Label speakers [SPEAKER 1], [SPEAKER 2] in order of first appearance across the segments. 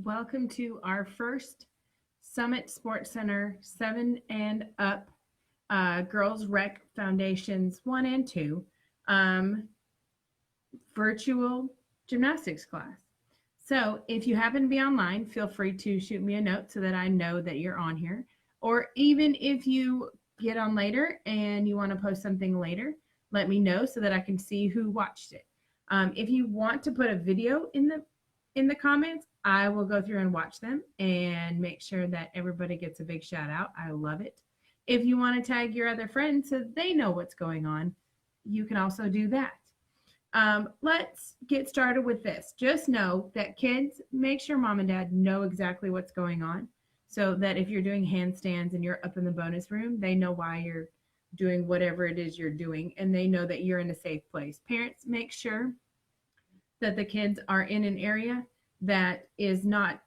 [SPEAKER 1] Welcome to our first Summit Sports Center 7 and Up Girls Rec Foundations 1 and 2 um, virtual gymnastics class. So if you happen to be online, feel free to shoot me a note so that I know that you're on here. Or even if you get on later and you want to post something later, let me know so that I can see who watched it. If you want to put a video in the comments, I will go through and watch them and make sure that everybody gets a big shout out. I love it. If you want to tag your other friends so they know what's going on, you can also do that. Let's get started with this. Just know that kids, make sure mom and dad know exactly what's going on so that if you're doing handstands and you're up in the bonus room, they know why you're doing whatever it is you're doing and they know that you're in a safe place. Parents, make sure that the kids are in an area that is not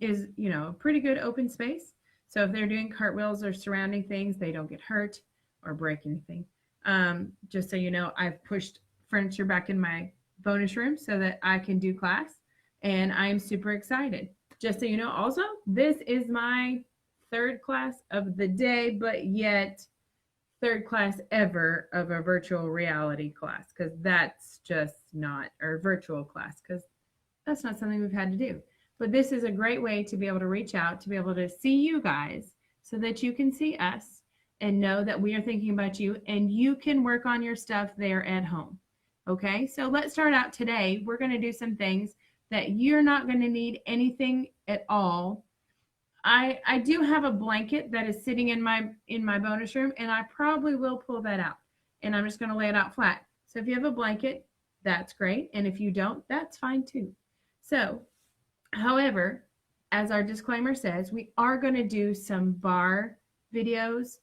[SPEAKER 1] is a pretty good open space. So if they're doing cartwheels or surrounding things, they don't get hurt or break anything. Just so you know, I've pushed furniture back in my bonus room so that I can do class, and I am super excited. Just so you know, also, this is my third class of the day, but yet third class ever of a virtual reality class because that's just not, or virtual class because that's not something we've had to do. But this is a great way to be able to reach out, to be able to see you guys so that you can see us and know that we are thinking about you and you can work on your stuff there at home. Okay, so let's start out today. We're going to do some things that you're not going to need anything at all. I do have a blanket that is sitting in my bonus room, and I probably will pull that out. And I'm just going to lay it out flat. So if you have a blanket, that's great. And if you don't, that's fine too. So, however, as our disclaimer says, we are going to do some bar videos.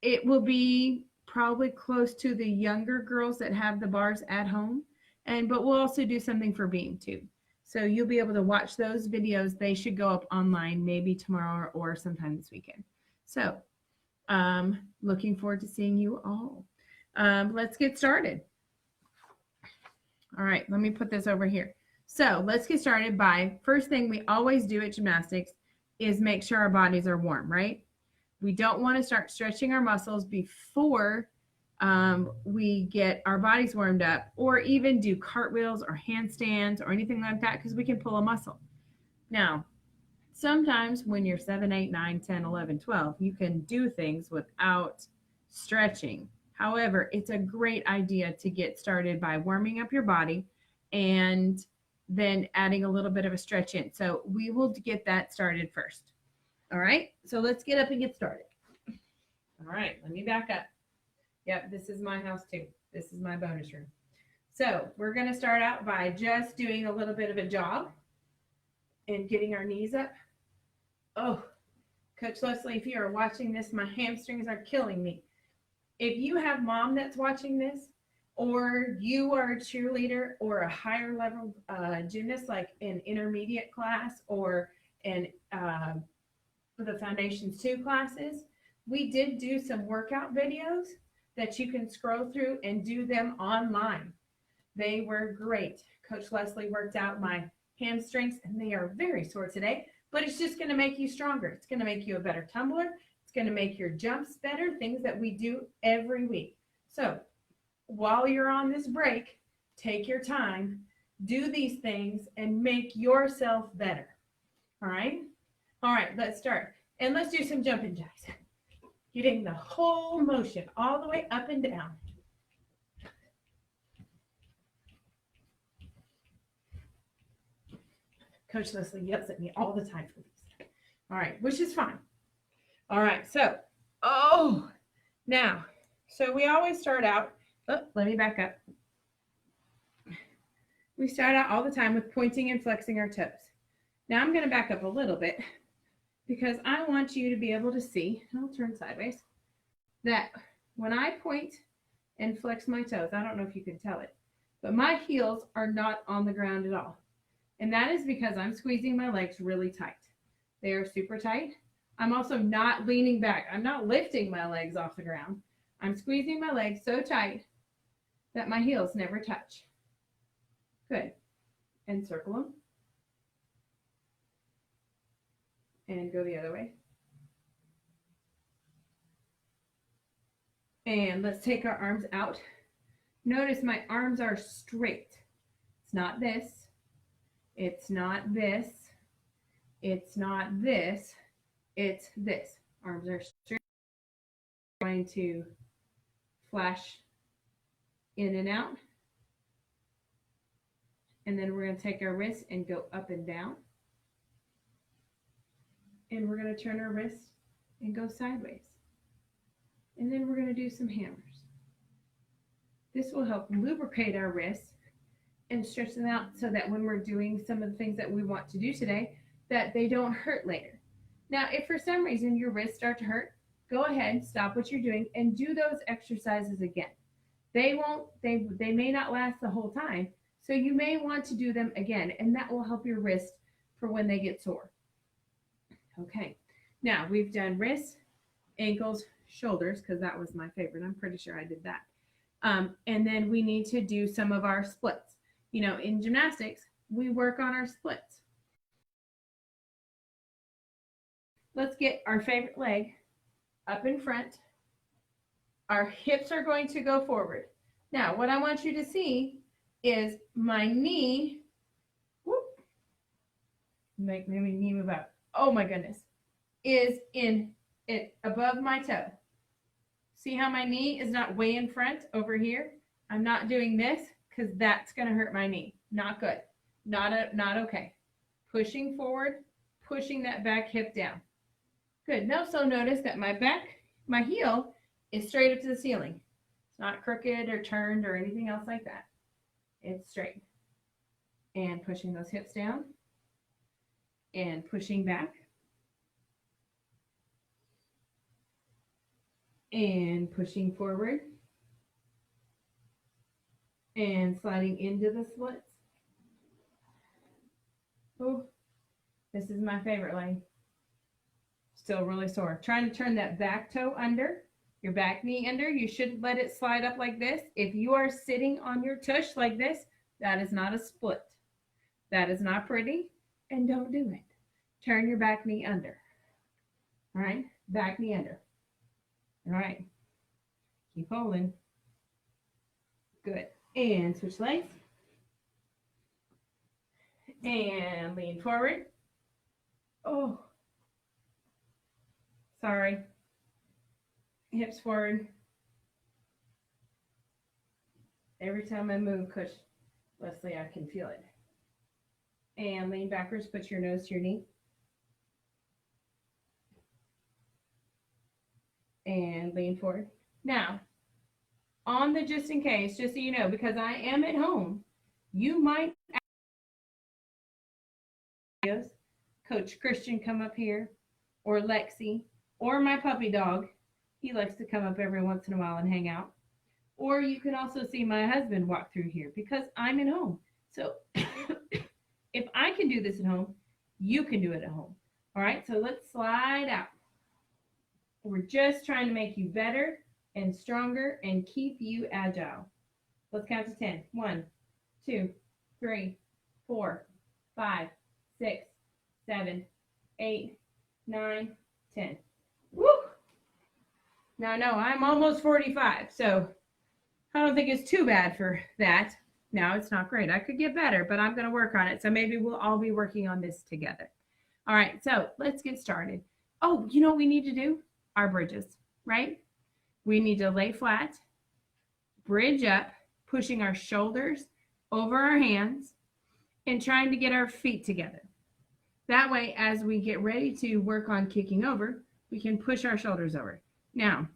[SPEAKER 1] It will be probably close to the younger girls that have the bars at home, but we'll also do something for Beam too. So you'll be able to watch those videos. They should go up online maybe tomorrow or sometime this weekend. So looking forward to seeing you all. Let's get started. All right, let me put this over here. So let's get started by, first thing we always do at gymnastics is make sure our bodies are warm, right? We don't want to start stretching our muscles before we get our bodies warmed up or even do cartwheels or handstands or anything like that because we can pull a muscle. Now, sometimes when you're 7, 8, 9, 10, 11, 12, you can do things without stretching. However, it's a great idea to get started by warming up your body and then adding a little bit of a stretch in. So we will get that started first. All right, so let's get up and get started. All right, let me back up. Yep, this is my house too. This is my bonus room. So we're going to start out by just doing a little bit of a jog and getting our knees up. Oh, Coach Leslie, if you are watching this, my hamstrings are killing me. If you have mom that's watching this, or you are a cheerleader or a higher level gymnast, like an intermediate class or an the Foundations 2 classes, we did do some workout videos that you can scroll through and do them online. They were great. Coach Leslie worked out my hamstrings, and they are very sore today, but it's just going to make you stronger. It's going to make you a better tumbler. It's going to make your jumps better, things that we do every week. So while you're on this break, take your time, do these things, and make yourself better. All right? All right, let's start. And let's do some jumping jacks. Getting the whole motion all the way up and down. Coach Leslie yells at me all the time for these. All right, which is fine. All right, so, now, so we always start out, let me back up. We start out all the time with pointing and flexing our toes. Now I'm going to back up a little bit because I want you to be able to see, and I'll turn sideways, that when I point and flex my toes, I don't know if you can tell it, but my heels are not on the ground at all. And that is because I'm squeezing my legs really tight. They are super tight. I'm also not leaning back. I'm not lifting my legs off the ground. I'm squeezing my legs so tight that my heels never touch. Good. And circle them. and go the other way. And let's take our arms out. Notice my arms are straight. It's not this. It's not this. It's not this. It's this. Arms are straight. I'm going to flash in and out. And then we're going to take our wrists and go up and down. And we're going to turn our wrists and go sideways. And then we're going to do some hammers. This will help lubricate our wrists and stretch them out so that when we're doing some of the things that we want to do today, that they don't hurt later. Now, if for some reason your wrists start to hurt, go ahead, stop what you're doing, and do those exercises again. They may not last the whole time, so you may want to do them again, and that will help your wrist for when they get sore. Okay, now we've done wrists, ankles, shoulders, because that was my favorite. I'm pretty sure I did that. And then we need to do some of our splits. You know, in gymnastics, we work on our splits. Let's get our favorite leg up in front. Our hips are going to go forward. Now, what I want you to see is my knee, make my knee move up. Oh my goodness, is in it above my toe. See how my knee is not way in front over here? I'm not doing this because that's going to hurt my knee. Not good. Not okay. Pushing forward, pushing that back hip down. Good. Now, so notice that my heel is straight up to the ceiling. It's not crooked or turned or anything else like that. It's straight. And pushing those hips down and pushing back. And pushing forward and sliding into the splits. Oh, this is my favorite leg. Still really sore. Trying to turn that back toe under, your back knee under. You shouldn't let it slide up like this. If you are sitting on your tush like this, that is not a split. That is not pretty, and don't do it. Turn your back knee under. All right, back knee under. All right, keep holding. Good. And switch legs. And lean forward. Oh, sorry. Hips forward. Every time I move, push. Leslie, I can feel it. And lean backwards, put your nose to your knee. And lean forward. Now, on the just in case, just so you know, because I am at home, you might Coach Christian come up here, or Lexi, or my puppy dog. He likes to come up every once in a while and hang out. Or you can also see my husband walk through here because I'm at home. So if I can do this at home, you can do it at home. All right, so let's slide out. We're just trying to make you better and stronger and keep you agile. Let's count to 10. 1, 2, 3, 4, 5, 6, 7, 8, 9, 10. Woo! Now, no, I'm almost 45, so I don't think it's too bad for that. No, it's not great. I could get better, but I'm going to work on it. So maybe we'll all be working on this together. All right, so let's get started. Oh, you know what we need to do? Our bridges, right? We need to lay flat, bridge up, pushing our shoulders over our hands, and trying to get our feet together. That way, as we get ready to work on kicking over, we can push our shoulders over. Now,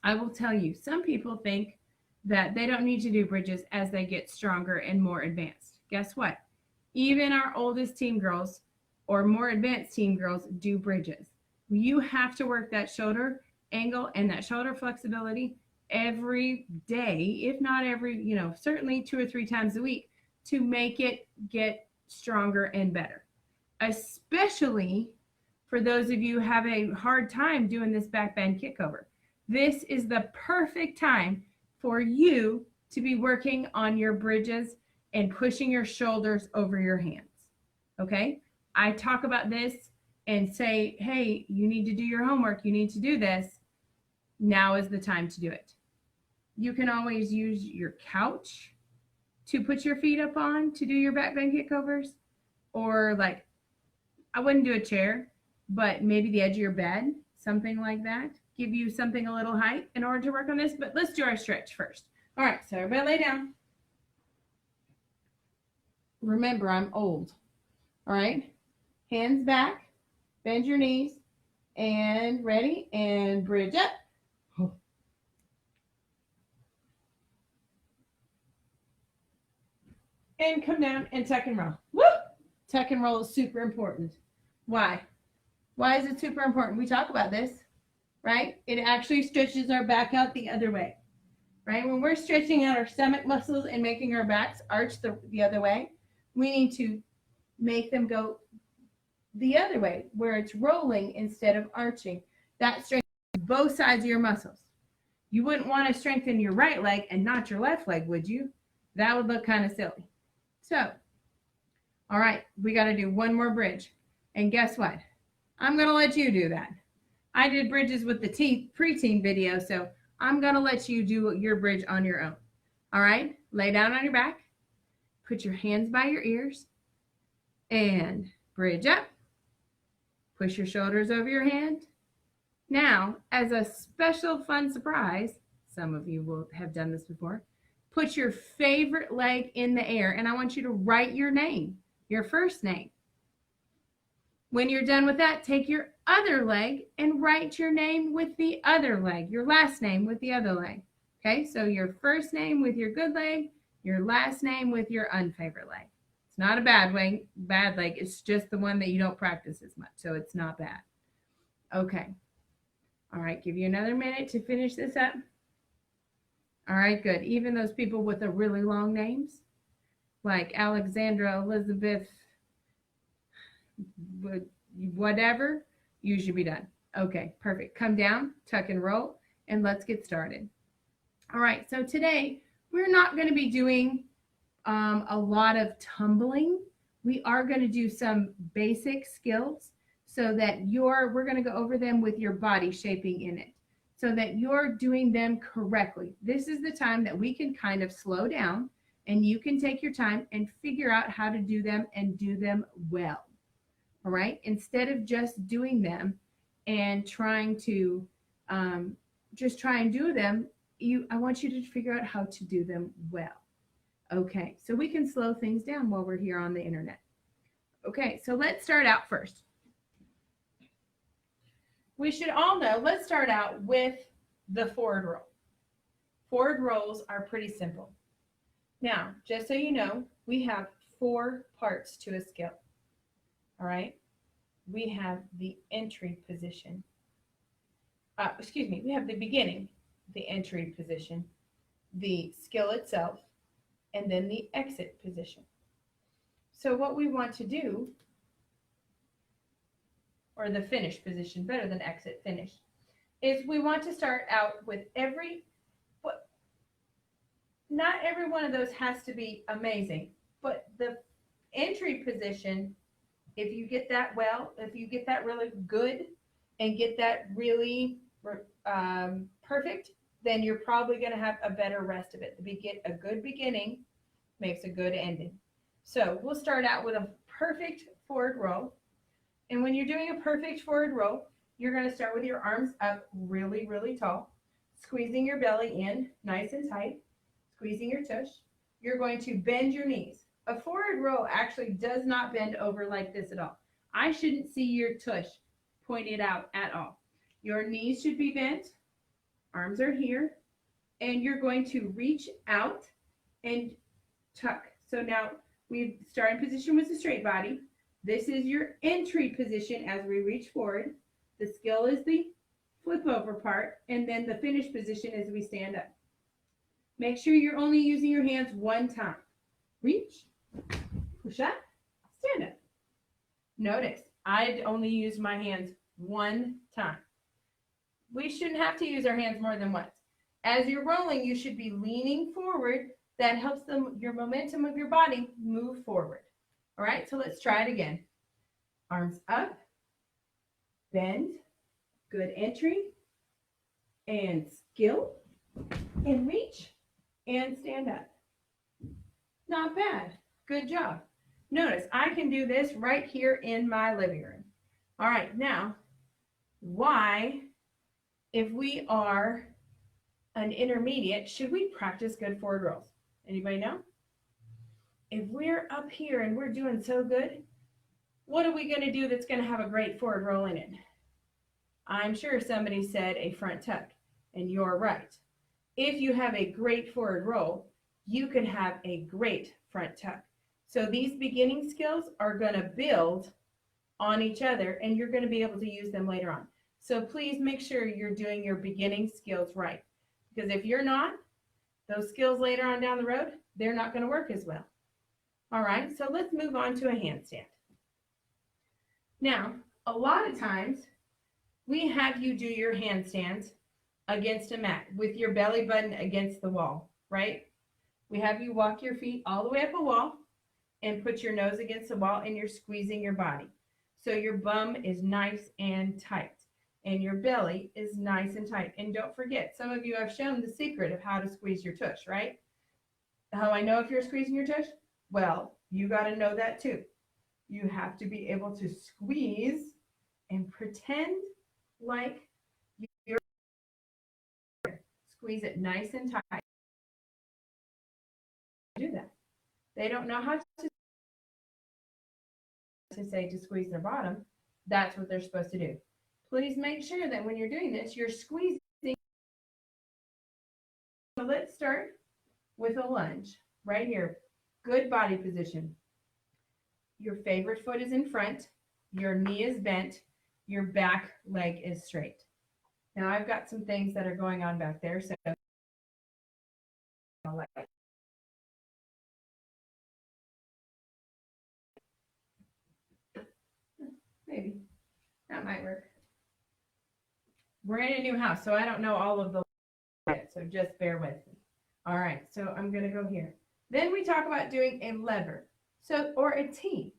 [SPEAKER 1] I will tell you, some people think that they don't need to do bridges as they get stronger and more advanced. Guess what? Even our oldest team girls or more advanced team girls do bridges. You have to work that shoulder angle and that shoulder flexibility every day, if not every, certainly 2 or 3 times a week to make it get stronger and better. Especially for those of you who have a hard time doing this back bend kickover. This is the perfect time for you to be working on your bridges and pushing your shoulders over your hands. Okay? I talk about this and say, hey, you need to do your homework, you need to do this, now is the time to do it. You can always use your couch to put your feet up on to do your back bend kickovers, or like, I wouldn't do a chair, but maybe the edge of your bed, something like that. Give you something a little height in order to work on this, but let's do our stretch first. All right, so everybody lay down. Remember, I'm old. All right, hands back, bend your knees, and ready, and bridge up. And come down and tuck and roll. Woo! Tuck and roll is super important. Why? Why is it super important? We talk about this, right? It actually stretches our back out the other way, right? When we're stretching out our stomach muscles and making our backs arch the other way, we need to make them go the other way, where it's rolling instead of arching. That strengthens both sides of your muscles. You wouldn't want to strengthen your right leg and not your left leg, would you? That would look kind of silly. So, all right, we got to do one more bridge. And guess what? I'm going to let you do that. I did bridges with the preteen video, so I'm going to let you do your bridge on your own. All right, lay down on your back. Put your hands by your ears and bridge up. Push your shoulders over your hand. Now, as a special fun surprise, some of you will have done this before, put your favorite leg in the air, and I want you to write your name, your first name. When you're done with that, take your other leg and write your name with the other leg, your last name with the other leg. Okay, so your first name with your good leg, your last name with your unfavorite leg. It's not a bad leg, it's just the one that you don't practice as much, so it's not bad. Okay. All right, give you another minute to finish this up. All right, good. Even those people with the really long names, like Alexandra, Elizabeth, whatever, you should be done. Okay, perfect. Come down, tuck and roll, and let's get started. All right, so today we're not going to be doing a lot of tumbling. We are going to do some basic skills so that we're going to go over them with your body shaping in it, so that you're doing them correctly. This is the time that we can kind of slow down and you can take your time and figure out how to do them and do them well. All right, instead of just doing them and trying to just try and do them, I want you to figure out how to do them well. Okay, so we can slow things down while we're here on the internet. Okay, so let's start out first. We should all know, let's start out with the forward roll. Forward rolls are pretty simple. Now, just so you know, we have 4 parts to a skill. All right, we have the entry position. We have the beginning, the entry position, the skill itself, and then the exit position. So what we want to do, or the finish position, better than exit, finish, is we want to start out with not every one of those has to be amazing, but the entry position, if you get that well, if you get that really good and get that really perfect, then you're probably going to have a better rest of it. A good beginning makes a good ending. So we'll start out with a perfect forward roll. And when you're doing a perfect forward roll, you're going to start with your arms up really, really tall, squeezing your belly in nice and tight, squeezing your tush. You're going to bend your knees. A forward roll actually does not bend over like this at all. I shouldn't see your tush pointed out at all. Your knees should be bent, arms are here, and you're going to reach out and tuck. So now we start in position with the straight body. This is your entry position as we reach forward. The skill is the flip over part, and then the finish position as we stand up. Make sure you're only using your hands one time. Reach, push up, stand up. Notice, I only use my hands one time. We shouldn't have to use our hands more than once. As you're rolling, you should be leaning forward. That helps your momentum of your body move forward. All right, so let's try it again. Arms up, bend, good entry, and skill, and reach, and stand up. Not bad. Good job. Notice I can do this right here in my living room. All right, now, why, if we are an intermediate, should we practice good forward rolls? Anybody know? If we're up here and we're doing so good, what are we going to do that's going to have a great forward roll in it? I'm sure somebody said a front tuck, and you're right. If you have a great forward roll, you can have a great front tuck. So these beginning skills are going to build on each other, and you're going to be able to use them later on. So please make sure you're doing your beginning skills right. Because if you're not, those skills later on down the road, they're not going to work as well. All right, so let's move on to a handstand. Now, a lot of times, we have you do your handstands against a mat with your belly button against the wall, right? We have you walk your feet all the way up a wall and put your nose against the wall, and you're squeezing your body. So your bum is nice and tight, and your belly is nice and tight. And don't forget, some of you have shown the secret of how to squeeze your tush, right? How I know if you're squeezing your tush? Well, you got to know that too. You have to be able to squeeze and pretend like you're squeeze it nice and tight. Do that. They don't know how to say to squeeze their bottom. That's what they're supposed to do. Please make sure that when you're doing this, you're squeezing. So let's start with a lunge right here. Good body position. Your favorite foot is in front. Your knee is bent. Your back leg is straight. Now I've got some things that are going on back there. So maybe that might work. We're in a new house, so I don't know all of the yet, so just bear with me. All right, so I'm going to go here. Then we talk about doing a lever, so or a T.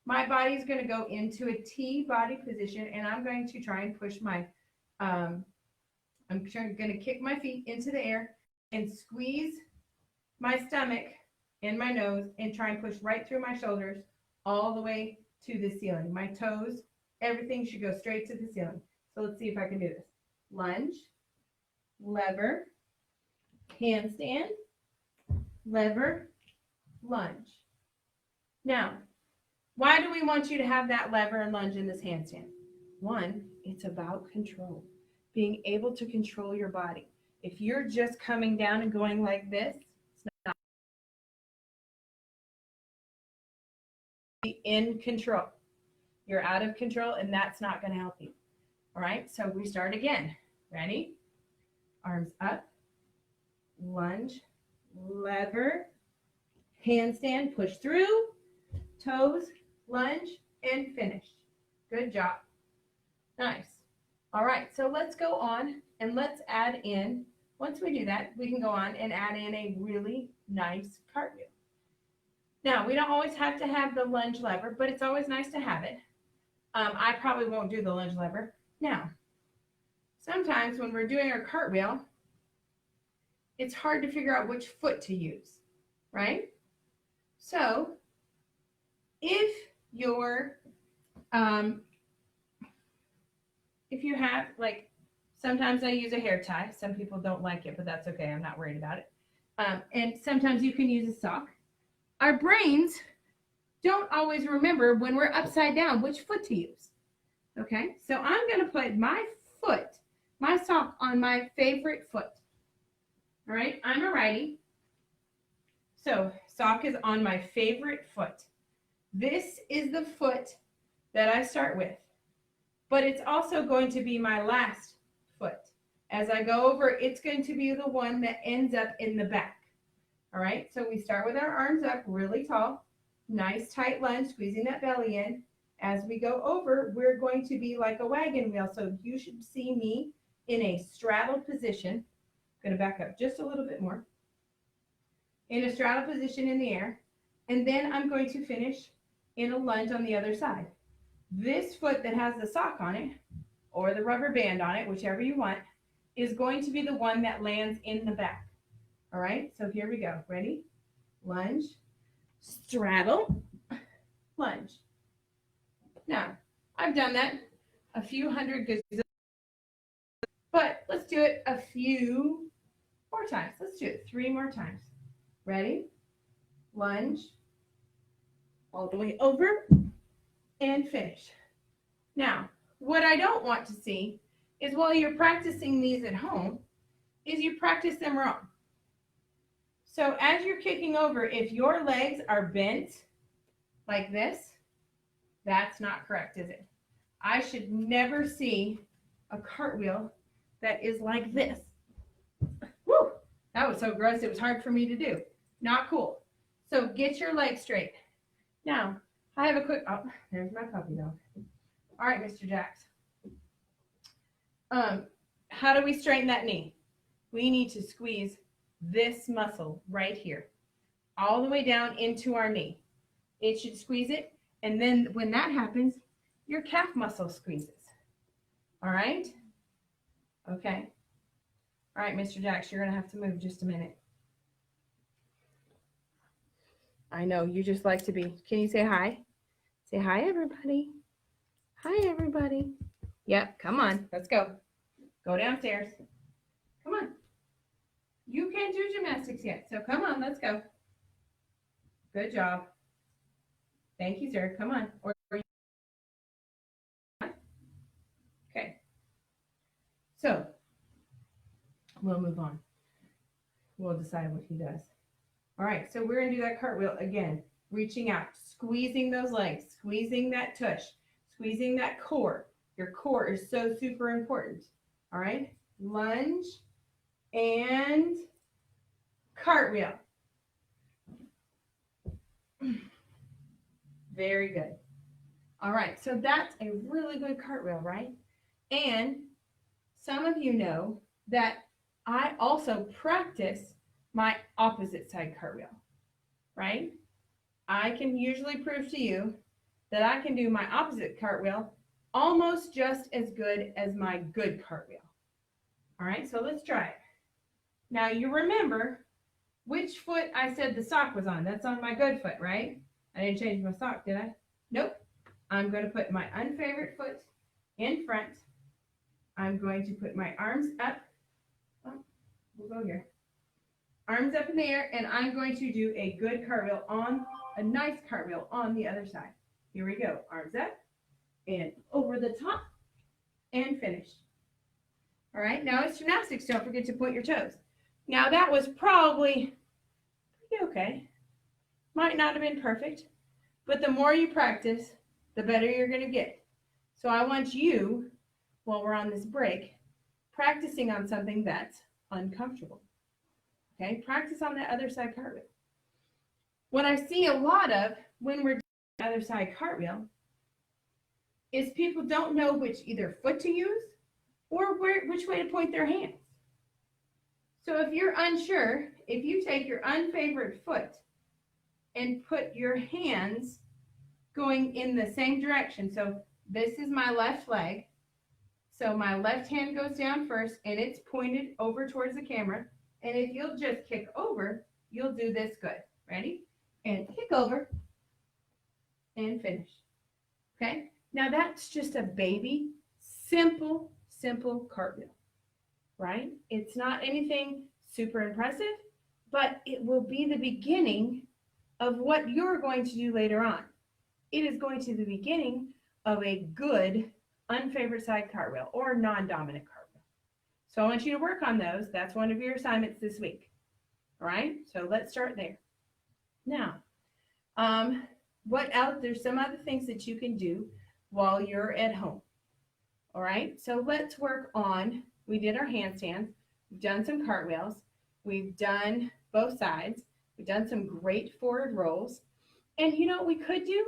[SPEAKER 1] My body is going to go into a T body position, and I'm going to try and push my, I'm going to kick my feet into the air and squeeze my stomach and my nose and try and push right through my shoulders all the way to the ceiling. My toes, everything should go straight to the ceiling. So let's see if I can do this. Lunge, lever, handstand, lever, lunge. Now, why do we want you to have that lever and lunge in this handstand? One, it's about control, being able to control your body. If you're just coming down and going like this, it's not in control. You're out of control, and that's not going to help you. All right, so we start again. Ready? Arms up, lunge, lever, handstand, push through, toes, lunge, and finish. Good job. Nice. All right, so let's go on and let's add in, once we do that, we can go on and add in a really nice cartwheel. Now, we don't always have to have the lunge lever, but it's always nice to have it. I probably won't do the lunge lever. Now, sometimes when we're doing our cartwheel, it's hard to figure out which foot to use, right? So, if you're, if you have, like, sometimes I use a hair tie. Some people don't like it, but that's okay. I'm not worried about it. And sometimes you can use a sock. Our brains don't always remember when we're upside down which foot to use. Okay, so I'm going to put my foot, my sock on my favorite foot. All right, I'm a righty. So sock is on my favorite foot. This is the foot that I start with, but it's also going to be my last foot. As I go over, it's going to be the one that ends up in the back. All right, so we start with our arms up really tall, nice tight lunge, squeezing that belly in. As we go over, we're going to be like a wagon wheel. So you should see me in a straddled position. I'm going to back up just a little bit more. In a straddle position in the air. And then I'm going to finish in a lunge on the other side. This foot that has the sock on it or the rubber band on it, whichever you want, is going to be the one that lands in the back. All right, so here we go. Ready? Lunge, straddle, lunge. Now, I've done that a few hundred gazillion, but let's do it a few more times. Let's do it 3 more times. Ready? Lunge, all the way over, and finish. Now, what I don't want to see is while you're practicing these at home, is you practice them wrong. So as you're kicking over, if your legs are bent like this, that's not correct, is it? I should never see a cartwheel that is like this. Woo! That was so gross, it was hard for me to do. Not cool. So get your legs straight. Now, I have a quick, oh, there's my puppy dog. All right, Mr. Jax. How do we straighten that knee? We need to squeeze this muscle right here, all the way down into our knee. It should squeeze it, and then when that happens, your calf muscle squeezes. All right? Okay. All right, Mr. Jax, you're going to have to move just a minute. I know, you just like to be. Can you say hi? Say hi, everybody. Hi, everybody. Yep, come on. Let's go. Go downstairs. Come on. You can't do gymnastics yet, so come on, let's go. Good job. Thank you, sir. Come on. Okay. So, we'll move on. We'll decide what he does. All right, so we're going to do that cartwheel again. Reaching out, squeezing those legs, squeezing that tush, squeezing that core. Your core is so super important. All right, lunge and cartwheel. Very good. All right, so that's a really good cartwheel, right? And some of you know that I also practice my opposite side cartwheel, right? I can usually prove to you that I can do my opposite cartwheel almost just as good as my good cartwheel. All right, so let's try it. Now you remember which foot I said the sock was on. That's on my good foot, right? I didn't change my sock, did I? Nope. I'm going to put my unfavorite foot in front. I'm going to put my arms up. Oh, we'll go here. Arms up in the air, and I'm going to do a good cartwheel on, a nice cartwheel on the other side. Here we go. Arms up and over the top and finish. All right, now it's gymnastics. Don't forget to point your toes. Now that was probably pretty okay. Might not have been perfect, but the more you practice, the better you're going to get. So I want you, while we're on this break, practicing on something that's uncomfortable. Okay, practice on that other side cartwheel. What I see a lot of when we're doing the other side cartwheel is people don't know which either foot to use or which way to point their hands. So if you're unsure, if you take your unfavorite foot and put your hands going in the same direction. So this is my left leg. So my left hand goes down first and it's pointed over towards the camera. And if you'll just kick over, you'll do this good. Ready? And kick over and finish. Okay? Now that's just a baby, simple cartwheel, right? It's not anything super impressive, but it will be the beginning of what you're going to do later on. It is going to be the beginning of a good unfavored side cartwheel or non-dominant cartwheel. So I want you to work on those. That's one of your assignments this week. All right, so let's start there. Now, what else? There's some other things that you can do while you're at home. All right, so let's work on, we did our handstands, we've done some cartwheels, we've done both sides, we've done some great forward rolls. And you know what we could do?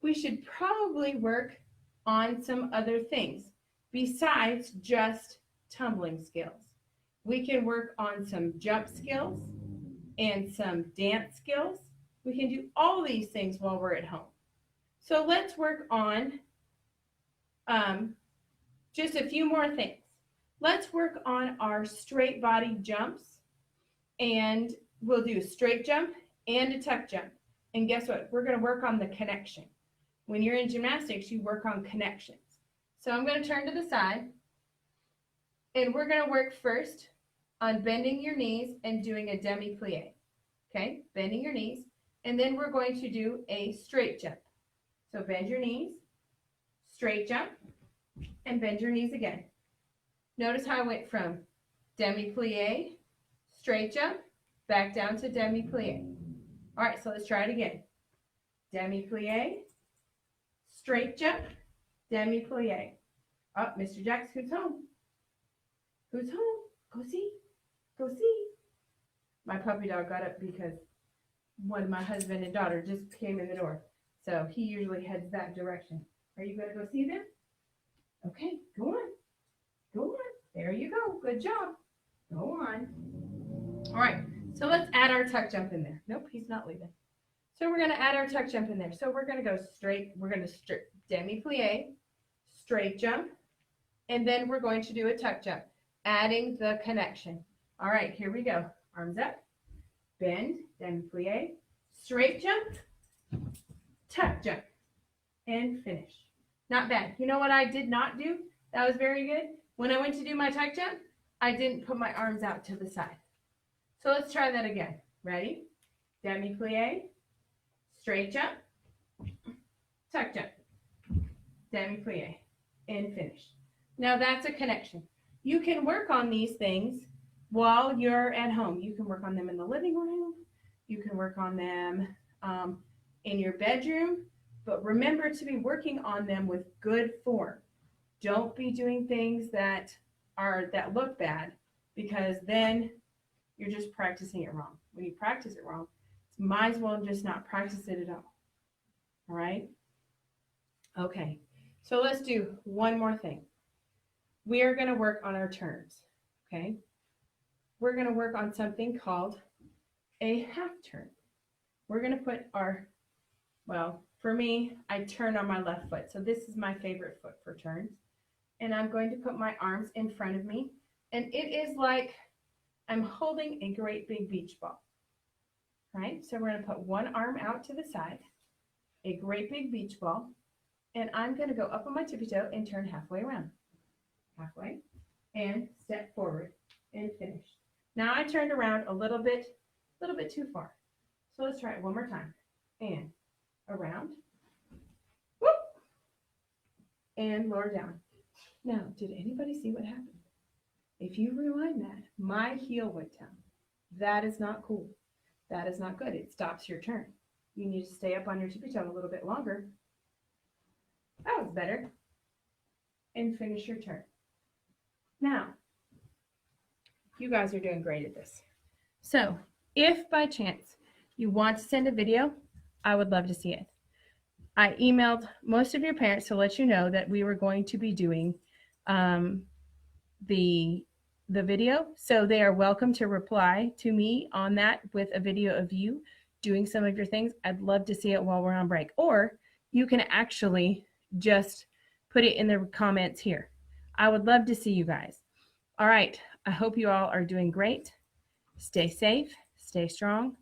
[SPEAKER 1] We should probably work on some other things besides just tumbling skills. We can work on some jump skills and some dance skills. We can do all these things while we're at home. So let's work on just a few more things. Let's work on our straight body jumps, and we'll do a straight jump and a tuck jump. And guess what? We're going to work on the connection. When you're in gymnastics, you work on connections. So I'm going to turn to the side, and we're going to work first on bending your knees and doing a demi-plie. Okay, bending your knees, and then we're going to do a straight jump. So bend your knees, straight jump, and bend your knees again. Notice how I went from demi-plie, straight jump, back down to demi-plie. All right, so let's try it again. Demi-plie, straight jump, demi-plie. Oh, Mr. Jackson, who's home? Who's home? Go see. Go see. My puppy dog got up because one of my husband and daughter just came in the door. So he usually heads that direction. Are you going to go see them? Okay, go on. Go on. There you go. Good job. Go on. All right, so let's add our tuck jump in there. Nope, he's not leaving. So we're going to add our tuck jump in there. So we're going to go straight. We're going to demi-plie, straight jump, and then we're going to do a tuck jump, adding the connection. All right, here we go. Arms up, bend, demi-plie, straight jump, tuck jump, and finish. Not bad. You know what I did not do? That was very good. When I went to do my tuck jump, I didn't put my arms out to the side. So let's try that again. Ready? Demi-plie, straight jump, tuck jump, demi-plie, and finish. Now that's a connection. You can work on these things while you're at home. You can work on them in the living room. You can work on them in your bedroom. But remember to be working on them with good form. Don't be doing things that look bad, because then you're just practicing it wrong. When you practice it wrong, you might as well just not practice it at all. All right? Okay, so let's do one more thing. We are going to work on our turns, okay? We're going to work on something called a half turn. We're going to put our, well, for me, I turn on my left foot. So this is my favorite foot for turns. And I'm going to put my arms in front of me. And it is like I'm holding a great big beach ball. Right? So we're going to put one arm out to the side, a great big beach ball. And I'm going to go up on my tippy toe and turn halfway around. Halfway. And step forward and finish. Now I turned around a little bit too far. So let's try it one more time. And around. Whoop. And lower down. Now, did anybody see what happened? If you rewind that, my heel went down. That is not cool. That is not good. It stops your turn. You need to stay up on your tippy toe a little bit longer. That was better. And finish your turn. Now, you guys are doing great at this. So, if by chance you want to send a video, I would love to see it. I emailed most of your parents to let you know that we were going to be doing the video. So they are welcome to reply to me on that with a video of you doing some of your things. I'd love to see it while we're on break. Or you can actually just put it in the comments here. I would love to see you guys. All right. I hope you all are doing great. Stay safe, stay strong,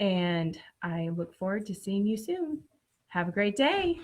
[SPEAKER 1] and I look forward to seeing you soon. Have a great day.